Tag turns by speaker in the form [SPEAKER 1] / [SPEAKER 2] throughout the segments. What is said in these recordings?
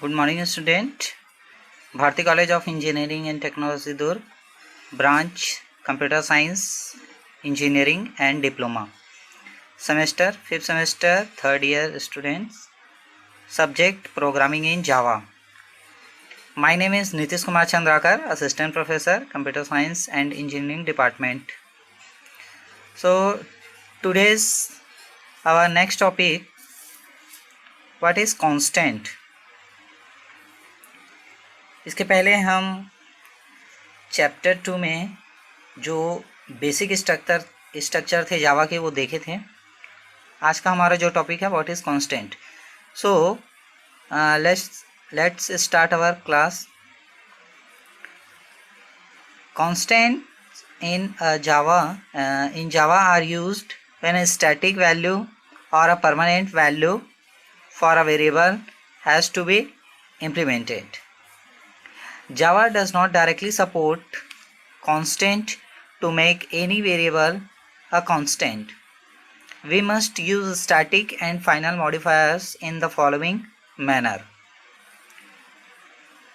[SPEAKER 1] Good morning, student. Bharati College of Engineering and Technology Durg, branch Computer Science, Engineering and Diploma. Semester, 5th semester, 3rd year students. Subject, Programming in Java. My name is Nitish Kumar Chandrakar, Assistant Professor, Computer Science and Engineering Department. So, today's our next topic, what is constant? इसके पहले हम chapter 2 में जो basic structure थे जावा के वो देखे थे। आज का हमारा जो टॉपिक है what is constant. So let's start our class. Constant in Java are used when a static value or a permanent value for a variable has to be implemented. Java does not directly support constant to make any variable a constant. We must use static and final modifiers in the following manner.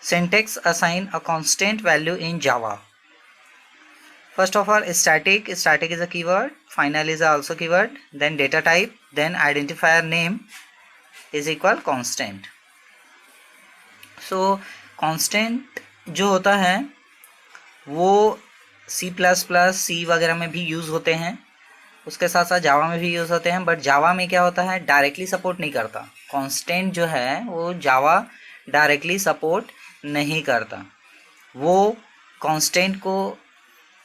[SPEAKER 1] Syntax assign a constant value in Java. First of all, static is a keyword, final is also keyword, then data type, then identifier name is equal constant. So constant जो होता है वो C++, वगैरह में भी use होते हैं, उसके साथ साथ जावा में भी यूज़ होते हैं। बट जावा में क्या होता है, डायरेक्टली सपोर्ट नहीं करता। कांस्टेंट जो है वो जावा डायरेक्टली सपोर्ट नहीं करता। वो कांस्टेंट को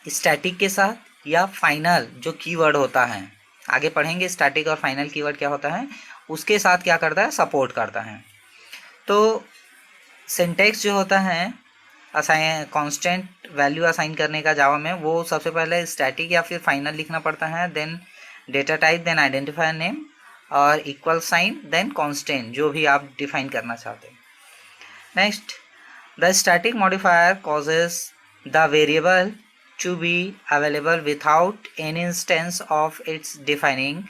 [SPEAKER 1] स्टैटिक के साथ या फाइनल जो कीवर्ड होता है, आगे पढ़ेंगे स्टैटिक और फाइनल कीवर्ड क्या होता है, उसके साथ क्या करता है, सपोर्ट करता है। तो सिंटैक्स जो होता है असाइन कांस्टेंट वैल्यू असाइन करने का जावा में, वो सबसे पहले स्टैटिक या फिर फाइनल लिखना पड़ता है, then data type, then identifier name और इक्वल साइन, देन कांस्टेंट जो भी आप डिफाइन करना चाहते हैं। Next, the static modifier causes the variable to be available without any instance of its defining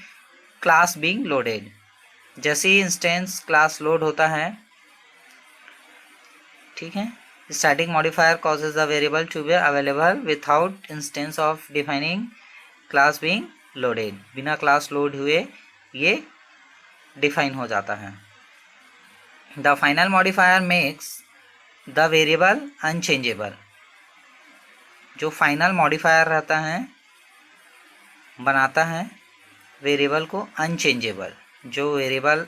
[SPEAKER 1] class being loaded. जैसे ही इंस्टेंस क्लास लोड होता है, ठीक है, static modifier causes the variable to be available without instance of defining class being loaded. बिना class load हुए ये define हो जाता है। The final modifier makes the variable unchangeable. जो फाइनल मॉडिफायर रहता है बनाता है वेरिएबल को अनचेंजेबल। जो वेरिएबल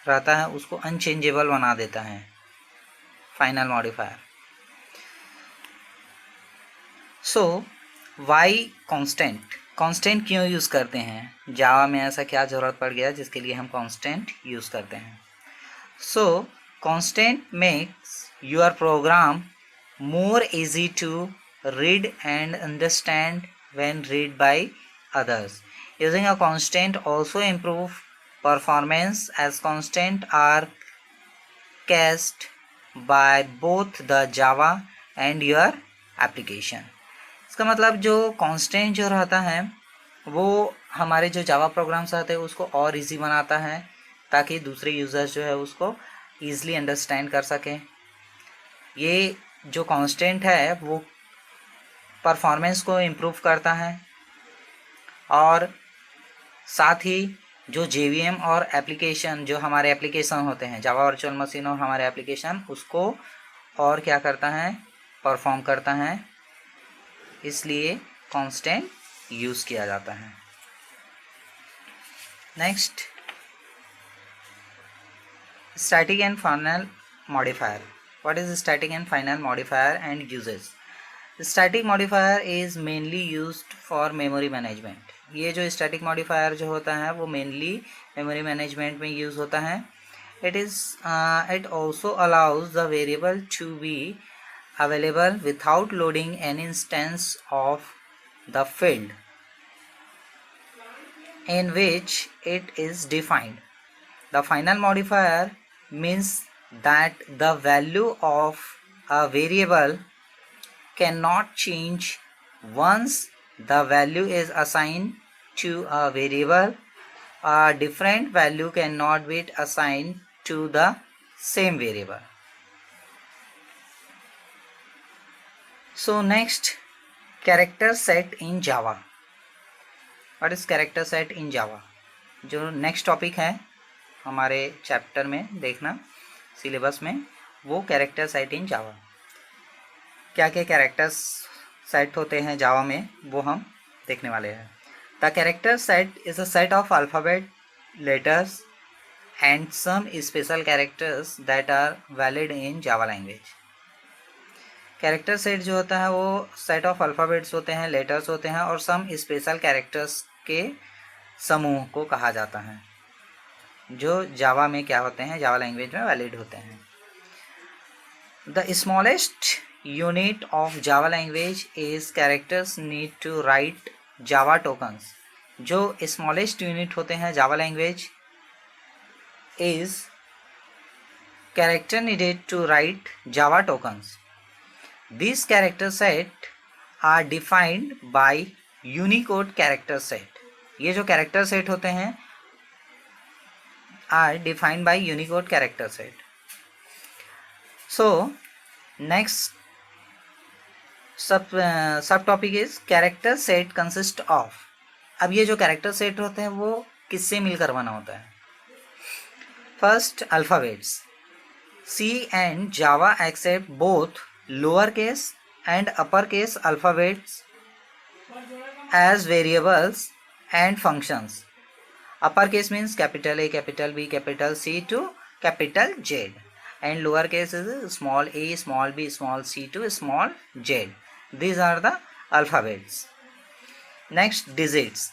[SPEAKER 1] रहता है उसको अनचेंजेबल बना देता है फाइनल मॉडिफायर। सो वाई कांस्टेंट, कांस्टेंट क्यों यूज़ करते हैं जावा में, ऐसा क्या ज़रूरत पड़ गया जिसके लिए हम कांस्टेंट यूज़ करते हैं। So constant makes your program more easy to read and understand when read by others. Using a constant also improve performance as constant are cast by both the Java and your application. इसका मतलब जो constant जो रहता है वो हमारे जो जावा programmes रहते हैं उसको और इजी बनाता है, ताकि दूसरे यूज़र्स जो है उसको ईज़िली अंडरस्टैंड कर सकें। ये जो कांस्टेंट है वो परफॉर्मेंस को इम्प्रूव करता है, और साथ ही जो JVM और एप्लीकेशन, जो हमारे एप्लीकेशन होते हैं जावा वर्चुअल मशीन और हमारे एप्लीकेशन, उसको और क्या करता है, परफॉर्म करता है। इसलिए कांस्टेंट यूज़ किया जाता है। Next, static and final modifier. What is static and final modifier and uses. Static modifier is mainly used for memory management. ये जो स्टैटिक मॉडिफायर जो होता है वो मेनली मेमोरी मैनेजमेंट में यूज़ होता है। It also allows the variable to be available without loading any instance of the field in which it is defined. The final modifier means that the value of a variable cannot change once the value is assigned to a variable. A different value cannot be assigned to the same variable. So next, character set in Java. What is character set in Java? जो next topic है हमारे chapter में, देखना syllabus में, वो character set in जावा। क्या क्या characters set होते हैं जावा में, वो हम देखने वाले हैं। The character set is a set of alphabet, letters and some special characters that are valid in Java language. Character set जो होता है वो सेट ऑफ अल्फ़ाबेट्स होते हैं, लेटर्स होते हैं और सम स्पेशल कैरेक्टर्स के समूह को कहा जाता है, जो जावा में क्या होते हैं, जावा लैंग्वेज में वैलिड होते हैं। The smallest unit of Java language is characters need to write Java tokens। जो smallest unit होते हैं Java language is character needed to write Java tokens। These character set are defined by Unicode character set। ये जो character set होते हैं are defined by Unicode character set। So next सब topic is character set consist of. अब ये जो character set होते हैं वो किससे मिलकर बना होता है? First, alphabets. C and Java accept both lower case and upper case alphabets as variables and functions. Upper case means capital A, capital B, capital C to capital Z, and lower case is small a, small b, small c to small z. These are the alphabets। next, digits।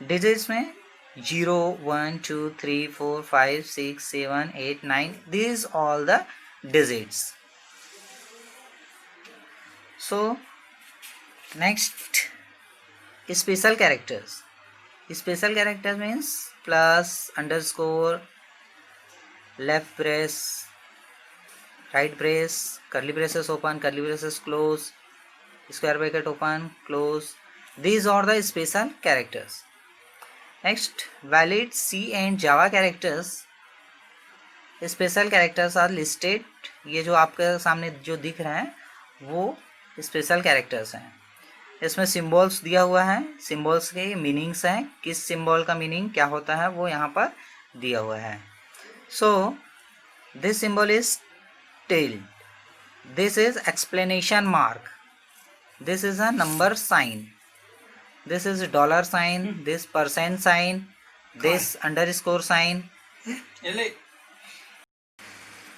[SPEAKER 1] digits में 0 1 2 3 4 5 6 7 8 9, these all the digits। so next, special characters। special characters means plus, underscore, left brace, right brace, curly braces open, curly braces close, square bracket open, close। These are the special characters। next, valid C and Java characters। special characters are listed। ये जो आपके सामने जो दिख रहे हैं वो special characters हैं। इसमें सिम्बॉल्स दिया हुआ है, सिम्बॉल्स के मीनिंग्स हैं, किस सिम्बॉल का मीनिंग क्या होता है वो यहाँ पर दिया हुआ है। so this symbol is tilde, this is exclamation mark, this is a number sign, this is dollar sign, this percent sign, this underscore sign।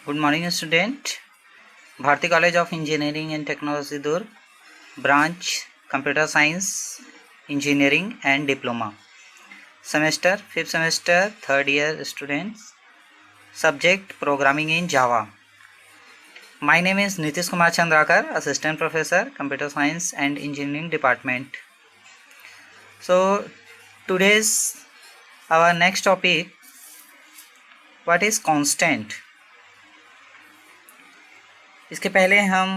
[SPEAKER 1] good morning student। Bharti college of engineering and technology Durg, branch computer science engineering and diploma, semester 5th semester 3rd year students, subject programming in Java. My name is Nitish Kumar Chandrakar, Assistant Professor, Computer Science and Engineering Department। So today's our next topic, what is constant। इसके पहले हम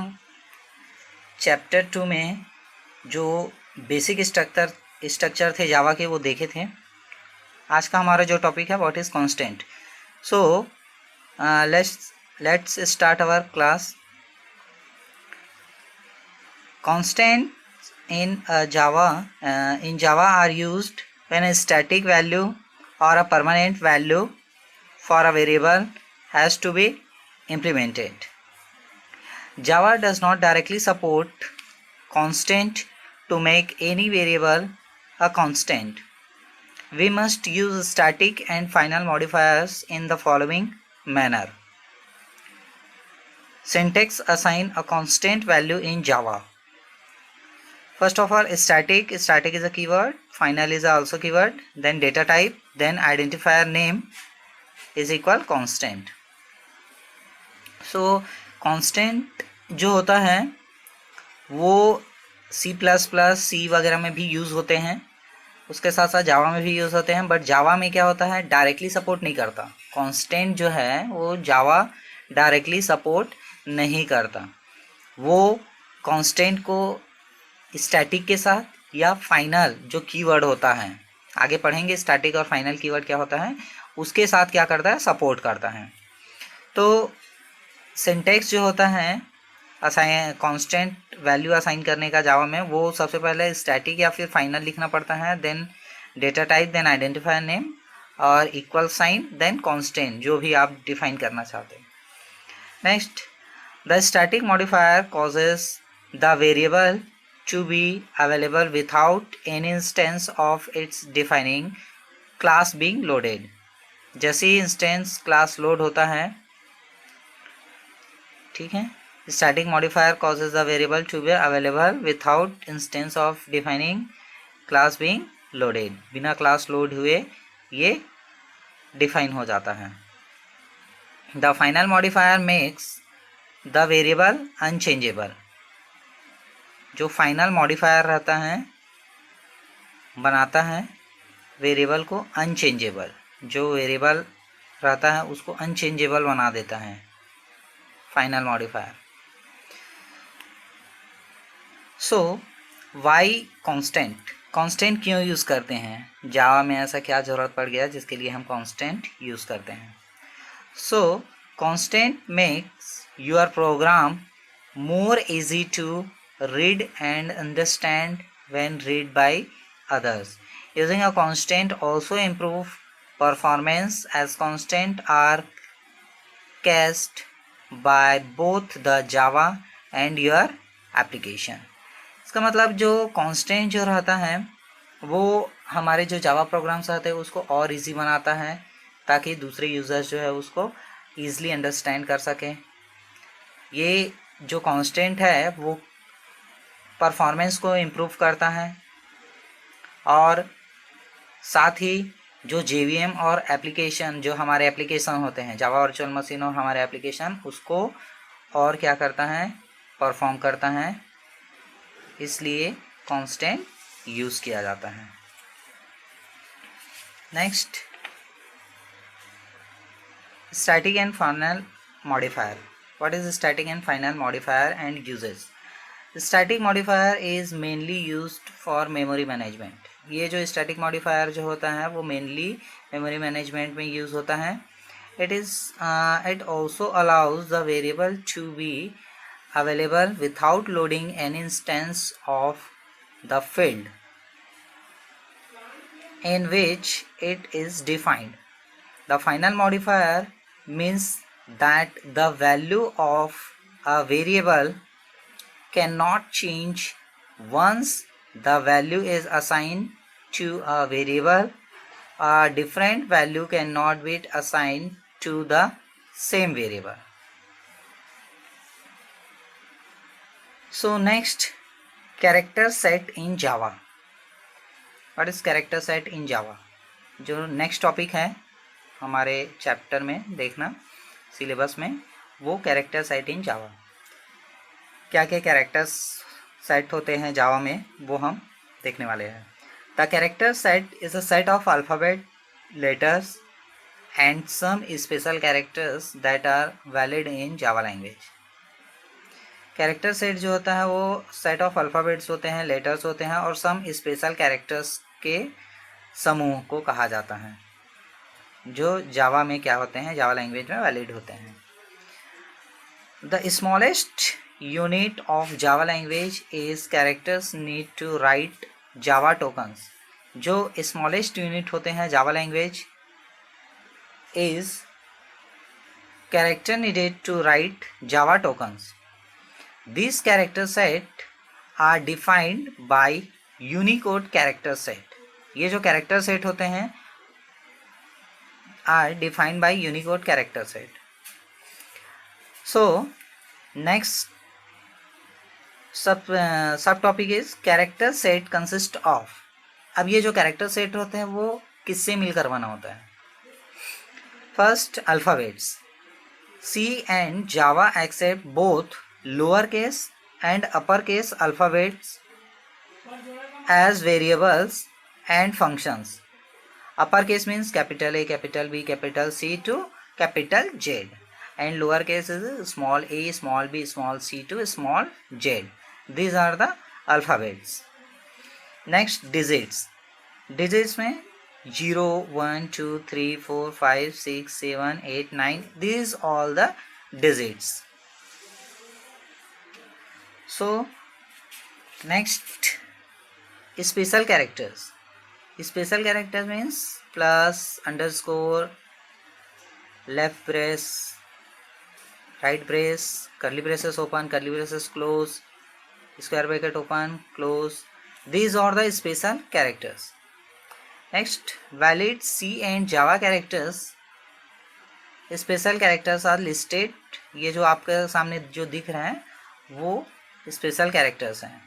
[SPEAKER 1] chapter 2 में जो basic structure थे जावा के वो देखे थे। आज का हमारा जो टॉपिक है what is constant. So let's start our class। constants in Java are used when a static value or a permanent value for a variable has to be implemented। Java does not directly support constant to make any variable a constant। We must use static and final modifiers in the following manner। Syntax assign a constant value in Java। First of all, static is a keyword, final is also keyword, then data type, then identifier name is equal constant। So constant जो होता है वो C++, वगैरह में भी use होते हैं, उसके साथ साथ जावा में भी यूज़ होते हैं, बट जावा में क्या होता है डायरेक्टली सपोर्ट नहीं करता। कांस्टेंट जो है वो जावा डायरेक्टली सपोर्ट नहीं करता, वो कांस्टेंट को स्टैटिक के साथ या फाइनल जो कीवर्ड होता है, आगे पढ़ेंगे स्टैटिक और फाइनल कीवर्ड क्या होता है, उसके साथ क्या करता है सपोर्ट करता है। तो सिंटैक्स जो होता है असाइन कांस्टेंट वैल्यू असाइन करने का जावा में, वो सबसे पहले स्टैटिक या फिर फाइनल लिखना पड़ता है, then data type, then identifier name और इक्वल साइन, देन कांस्टेंट जो भी आप डिफाइन करना चाहते हैं। Next, the static modifier causes the variable to be available without any instance of its defining class being loaded। जैसे ही इंस्टेंस क्लास लोड होता है, ठीक है, static modifier causes the variable to be available without instance of defining class being loaded. बिना class load हुए ये define हो जाता है। The final modifier makes the variable unchangeable. जो फाइनल मॉडिफायर रहता है बनाता है वेरिएबल को अनचेंजेबल। जो वेरिएबल रहता है उसको अनचेंजेबल बना देता है फाइनल मॉडिफायर। सो वाई कांस्टेंट, कांस्टेंट क्यों यूज़ करते हैं जावा में, ऐसा क्या ज़रूरत पड़ गया जिसके लिए हम कांस्टेंट यूज़ करते हैं। So constant makes your program more easy to read and understand when read by others। Using a constant also improve performance as constant are cached by both the Java and your application। इसका मतलब जो constant जो रहता है वो हमारे जो जावा programmes आते हैं उसको और इजी बनाता है, ताकि दूसरे यूज़र्स जो है उसको ईज़िली अंडरस्टैंड कर सकें। ये जो कांस्टेंट है वो परफॉर्मेंस को इम्प्रूव करता है और साथ ही जो जेवीएम और एप्लीकेशन, जो हमारे एप्लीकेशन होते हैं जावा वर्चुअल मशीन और हमारे एप्लीकेशन, उसको और क्या करता है, परफॉर्म करता है। इसलिए कांस्टेंट यूज़ किया जाता है। Next, static and final modifier. What is static and final modifier and uses? Static modifier is mainly used for memory management। ये जो static modifier जो होता है वो mainly memory management में use होता है। It also allows the variable to be available without loading an instance of the field in which it is defined। The final modifier means that the value of a variable cannot change once the value is assigned to a variable। A different value cannot be assigned to the same variable। So next, character set in Java। What is character set in Java? जो next topic है हमारे chapter में देखना syllabus में, वो character set in जावा। क्या क्या characters set होते हैं जावा में वो हम देखने वाले हैं। The character set is a set of alphabet, letters and some special characters that are valid in Java language. Character set जो होता है वो सेट ऑफ अल्फ़ाबेट्स होते हैं, लेटर्स होते हैं और सम स्पेशल कैरेक्टर्स के समूह को कहा जाता है, जो जावा में क्या होते हैं, जावा लैंग्वेज में वैलिड होते हैं। The smallest unit of Java language is characters need to write Java tokens. जो स्मॉलेस्ट यूनिट होते हैं Java language is character needed to write Java tokens. This character set are defined by Unicode character set. ये जो character set होते हैं are defined by Unicode character set। So next सब topic is character set consist of. अब ये जो character set होते हैं वो किससे मिलकर बना होता है। First, alphabets. C and Java accept both lower case and upper case alphabets as variables and functions. Upper case means capital A, capital B, capital C to capital Z, and lower case is small a, small b, small c to small z. These are the alphabets। Next, digits। Digits में 0, 1, 2, 3, 4, 5, 6, 7, 8, 9, these all the digits। So next, special characters. Special characters means plus, underscore, left brace, right brace, curly braces open, curly braces close, square bracket open, close. These are the special characters. Next, valid C and Java characters. Special characters are listed. ये जो आपके सामने जो दिख रहे हैं वो special characters हैं.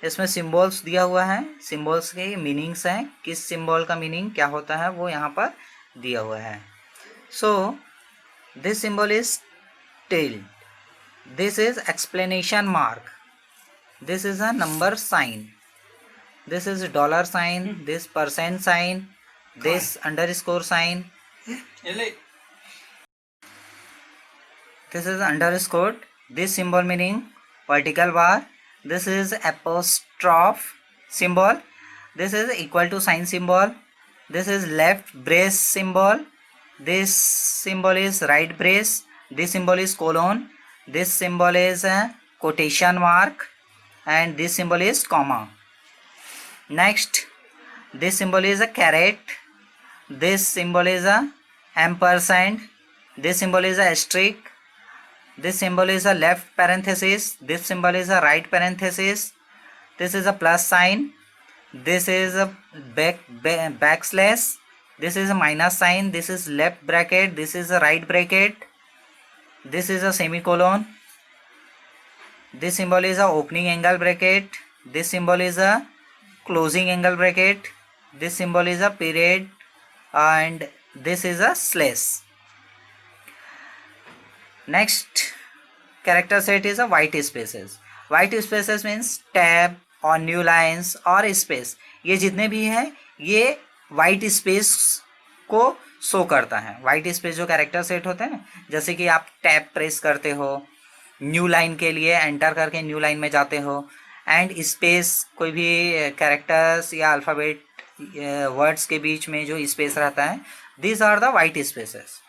[SPEAKER 1] इसमें सिम्बॉल्स दिया हुआ है, सिम्बॉल्स के मीनिंग्स हैं, किस सिम्बॉल का मीनिंग क्या होता है वो यहाँ पर दिया हुआ है. So this symbol is tilde, this is explanation mark, this is a number sign, this is dollar sign, this percent sign, this underscore sign, this is underscore, this symbol meaning vertical bar, this is apostrophe symbol, this is equal to sign symbol, this is left brace symbol, this symbol is right brace, this symbol is colon, this symbol is a quotation mark, and this symbol is comma. Next, this symbol is a caret, this symbol is a ampersand, this symbol is a asterisk, this symbol is a left parenthesis, this symbol is a right parenthesis, this is a plus sign, this is a backslash, this is a minus sign, this is left bracket, this is a right bracket, this is a semicolon, this symbol is a opening angle bracket, this symbol is a closing angle bracket, this symbol is a period, and this is a slash. Next character set is a white spaces. White spaces means tab और new lines और space, ये जितने भी हैं ये white space को show करता है. वाइट स्पेस जो कैरेक्टर सेट होते हैं ना, जैसे कि आप टैब प्रेस करते हो न्यू लाइन के लिए, एंटर करके न्यू लाइन में जाते हो, एंड स्पेस कोई भी कैरेक्टर्स या अल्फ़ाबेट वर्ड्स के बीच में जो स्पेस रहता है, these are the white spaces.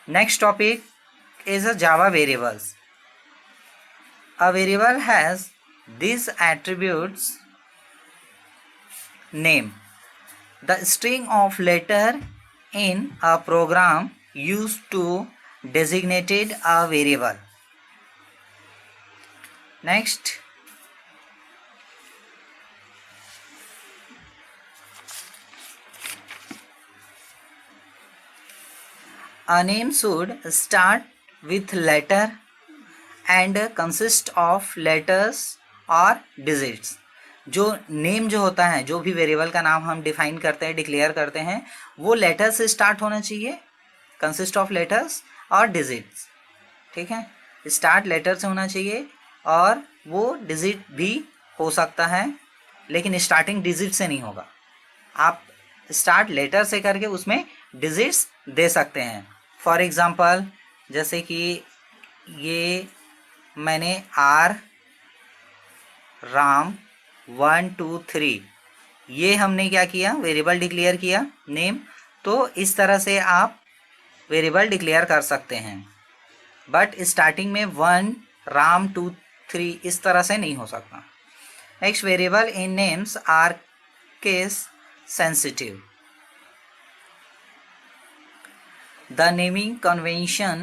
[SPEAKER 1] Next topic is a Java variables. A variable has these attributes: name, the string of letter in a program used to designate a variable. Next, a name should start with letter and consist of letters और digits. जो name जो होता है, जो भी variable का नाम हम डिफाइन करते हैं, डिक्लेयर करते हैं, वो लेटर से स्टार्ट होना चाहिए, कंसिस्ट ऑफ लेटर्स और डिजिट्स. ठीक है, स्टार्ट लेटर से होना चाहिए और वो डिजिट भी हो सकता है, लेकिन स्टार्टिंग डिजिट से नहीं होगा. आप स्टार्ट लेटर से करके उसमें डिजिट्स दे सकते हैं. फॉर एग्जांपल, जैसे कि ये मैंने आर राम 1 2 3 ये हमने क्या किया, वेरिएबल डिक्लेयर किया नेम. तो इस तरह से आप वेरिएबल डिक्लेयर कर सकते हैं, बट स्टार्टिंग में 1 राम 2 3 इस तरह से नहीं हो सकता. Next, variable in names are case sensitive. The naming convention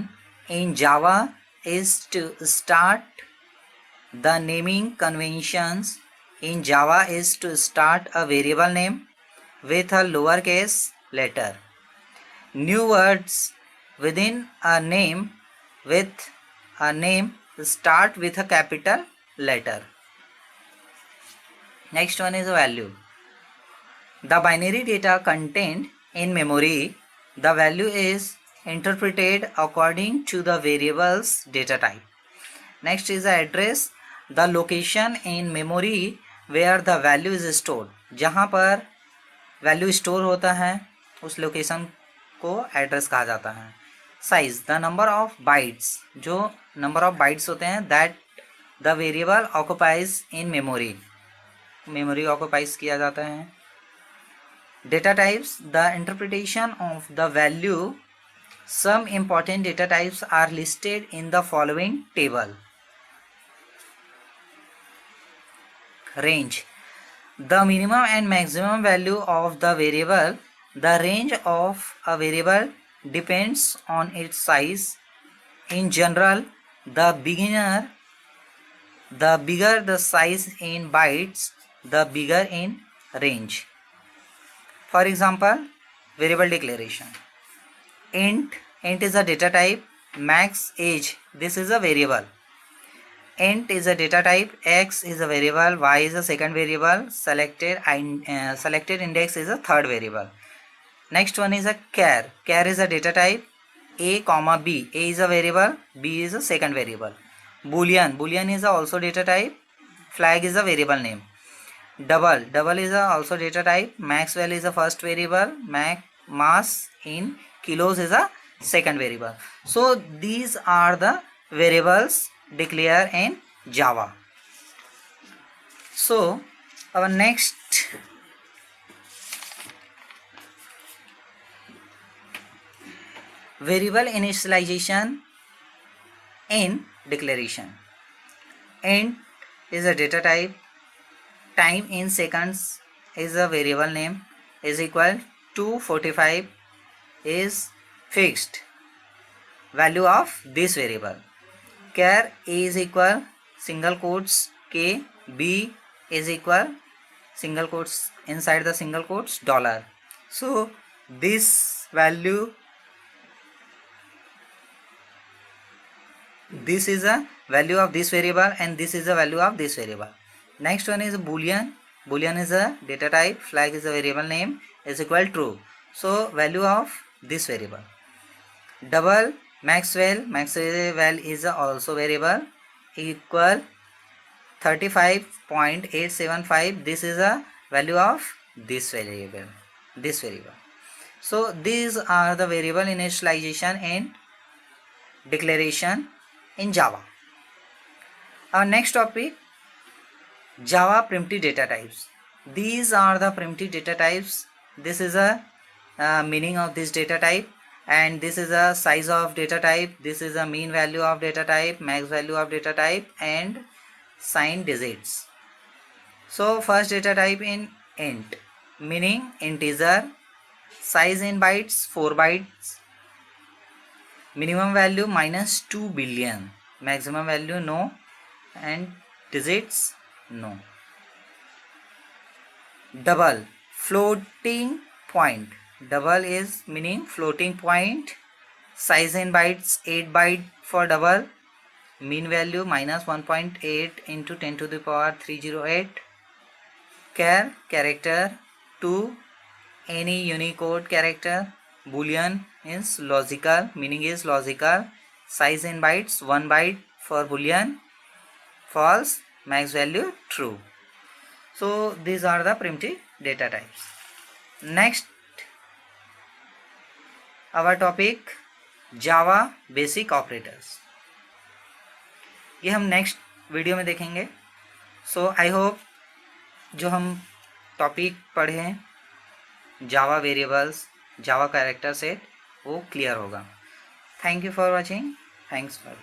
[SPEAKER 1] in Java is to start. The naming conventions in Java is to start a variable name with a lowercase letter. New words within a name start with a capital letter. Next one is a value. The binary data contained in memory, the value is interpreted according to the variable's data type. Next is the address, the location in memory where the value is stored. जहाँ पर value store होता है उस location को address कहा जाता है. Size, the number of bytes, जो नंबर ऑफ बाइट्स होते हैं that the variable occupies in memory, memory occupies किया जाता है. Data types, the interpretation of the value. Some important data types are listed in the following table. range. The minimum and maximum value of the variable. The range of a variable depends on its size. In general, the bigger the size in bytes, the bigger in range. For example, variable declaration. Int is a data type. Max age, this is a variable. Int is a data type. X is a variable. Y is a second variable. Selected index is a third variable. Next one is a char. Char is a data type. A comma B. A is a variable. B is a second variable. Boolean is also data type. Flag is a variable name. Double is also data type. Maxwell is a first variable. Mass in kilos is a second variable. So these are the variables declared in Java. So our next variable initialization in declaration. Int is a data type. Time in seconds is a variable name. Is equal to 45 is fixed value of this variable. Char A is equal single quotes K, B is equal single quotes, inside the single quotes $. So this value, this is a value of this variable and this is a value of this variable. Next one is boolean. Boolean is a data type. Flag is a variable name. Is equal true. So value of this variable. Double Maxwell is also variable, equal 35.875. This is a value of this variable. So these are the variable initialization and declaration in Java. Our next topic, Java primitive data types. These are the primitive data types. This is a meaning of this data type, and this is a size of data type. This is a mean value of data type, max value of data type, and sign digits. So first data type in int, meaning integer, size in bytes 4 bytes, minimum value -2 billion, maximum value no, and digits no. Double floating point. Double is meaning floating point. Size in bytes 8 byte for double. Mean value -1.8 into 10 to the power 308. Char character 2, any Unicode character. Boolean is logical, meaning is logical. Size in bytes 1 byte for boolean. False, max value true. So these are the primitive data types. Next, our topic Java basic operators. ये हम next video में देखेंगे. सो I hope जो हम topic पढ़े हैं जावा variables, जावा character set, वो clear होगा. Thank you for watching. Thanks for